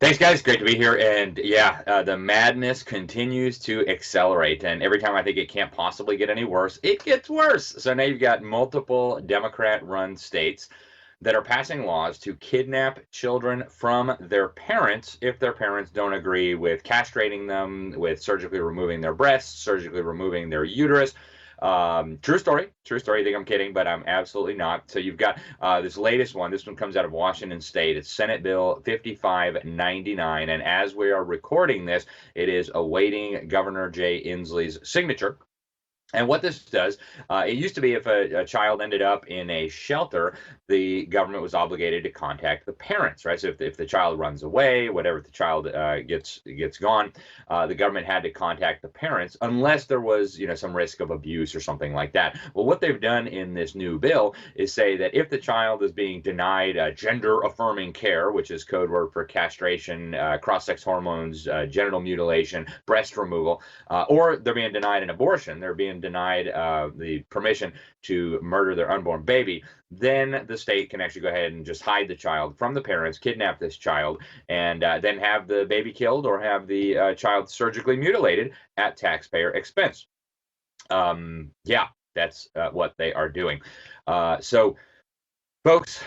Thanks, guys. Great to be here. And yeah, the madness continues to accelerate. And every time I think it can't possibly get any worse, it gets worse. So now you've got multiple Democrat run states that are passing laws to kidnap children from their parents if their parents don't agree with castrating them, with surgically removing their breasts, surgically removing their uterus. True story. True story. You think I'm kidding, but I'm absolutely not. So you've got this latest one. This one comes out of Washington State. It's Senate Bill 5599. And as we are recording this, it is awaiting Governor Jay Inslee's signature. And what this does, it used to be if a child ended up in a shelter, the government was obligated to contact the parents, right? So if the child runs away, whatever, if the child gets gone, the government had to contact the parents unless there was, some risk of abuse or something like that. Well, what they've done in this new bill is say that if the child is being denied gender-affirming care, which is code word for castration, cross-sex hormones, genital mutilation, breast removal, or they're being denied an abortion, they're being denied the permission to murder their unborn baby, then the state can actually go ahead and just hide the child from the parents, kidnap this child, and then have the baby killed or have the child surgically mutilated at taxpayer expense. Yeah, that's what they are doing. So, folks,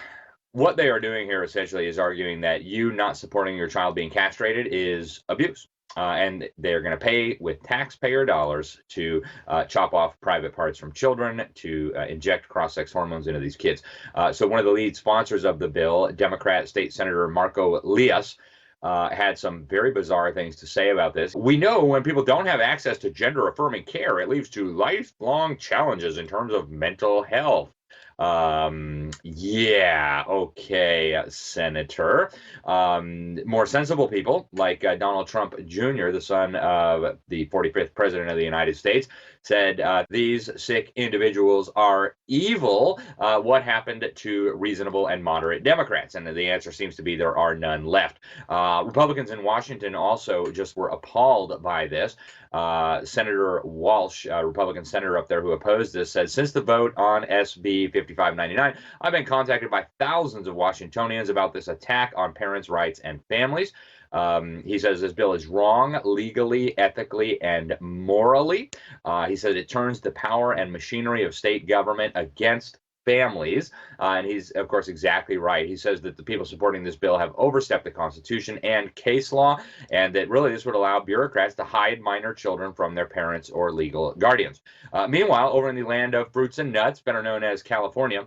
what they are doing here essentially is arguing that you not supporting your child being castrated is abuse. And they're going to pay with taxpayer dollars to chop off private parts from children, to inject cross-sex hormones into these kids. So one of the lead sponsors of the bill, Democrat State Senator Marco Lias, had some very bizarre things to say about this. We know when people don't have access to gender-affirming care, it leads to lifelong challenges in terms of mental health. Yeah, okay, Senator. More sensible people like Donald Trump Jr., the son of the 45th president of the United States, said these sick individuals are evil. What happened to reasonable and moderate Democrats? And the answer seems to be there are none left. Republicans in Washington also just were appalled by this. Senator Walsh, a Republican senator up there who opposed this, said, since the vote on SB 5599, I've been contacted by thousands of Washingtonians about this attack on parents' rights and families. He says this bill is wrong legally, ethically, and morally. He said it turns the power and machinery of state government against families. And he's, of course, exactly right. He says that the people supporting this bill have overstepped the Constitution and case law, and that really this would allow bureaucrats to hide minor children from their parents or legal guardians. Meanwhile, over in the land of fruits and nuts, better known as California,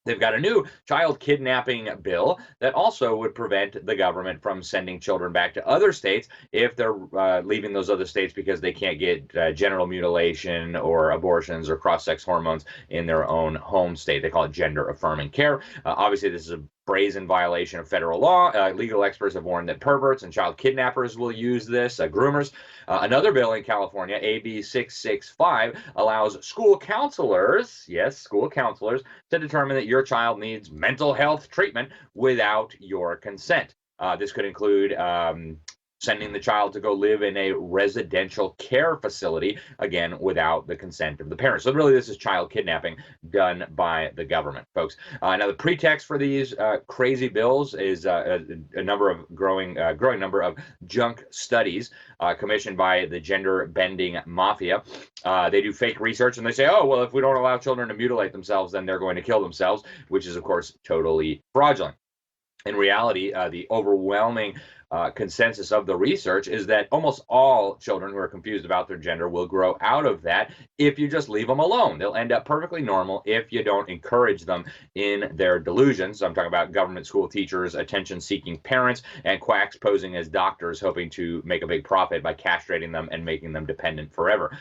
they've got a new child kidnapping bill that also would prevent the government from sending children back to other states if they're leaving those other states because they can't get genital mutilation or abortions or cross-sex hormones in their own home state. They call it gender-affirming care. Obviously, this is a brazen violation of federal law. Legal experts have warned that perverts and child kidnappers will use this, groomers. Another bill in California, AB 665, allows school counselors, yes, school counselors, to determine that your child needs mental health treatment without your consent. This could include sending the child to go live in a residential care facility, again, without the consent of the parents. So really, this is child kidnapping done by the government, folks. Now, the pretext for these crazy bills is a growing number of junk studies commissioned by the gender-bending mafia. They do fake research, and they say, oh, well, if we don't allow children to mutilate themselves, then they're going to kill themselves, which is, of course, totally fraudulent. In reality, the overwhelming consensus of the research is that almost all children who are confused about their gender will grow out of that if you just leave them alone. They'll end up perfectly normal if you don't encourage them in their delusions. I'm talking about government school teachers, attention-seeking parents, and quacks posing as doctors hoping to make a big profit by castrating them and making them dependent forever.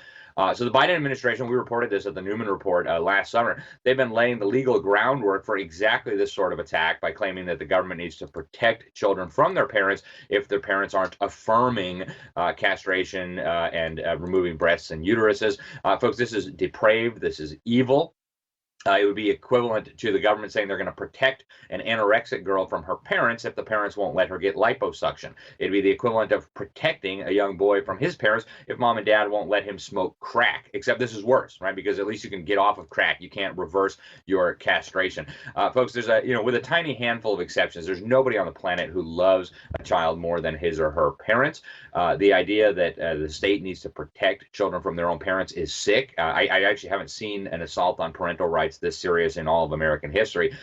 So the Biden administration, we reported this at the Newman Report last summer, they've been laying the legal groundwork for exactly this sort of attack by claiming that the government needs to protect children from their parents if their parents aren't affirming castration and removing breasts and uteruses. Folks, this is depraved. This is evil. It would be equivalent to the government saying they're going to protect an anorexic girl from her parents if the parents won't let her get liposuction. It'd be the equivalent of protecting a young boy from his parents if mom and dad won't let him smoke crack. Except this is worse, right? Because at least you can get off of crack. You can't reverse your castration. Folks, there's with a tiny handful of exceptions, there's nobody on the planet who loves a child more than his or her parents. The idea that the state needs to protect children from their own parents is sick. I actually haven't seen an assault on parental rights this serious in all of American history.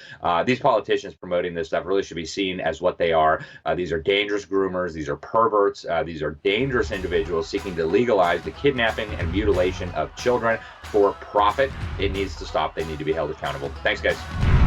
These politicians promoting this stuff really should be seen as what they are. These are dangerous groomers. These are perverts. These are dangerous individuals seeking to legalize the kidnapping and mutilation of children for profit. It needs to stop. They need to be held accountable. Thanks, guys.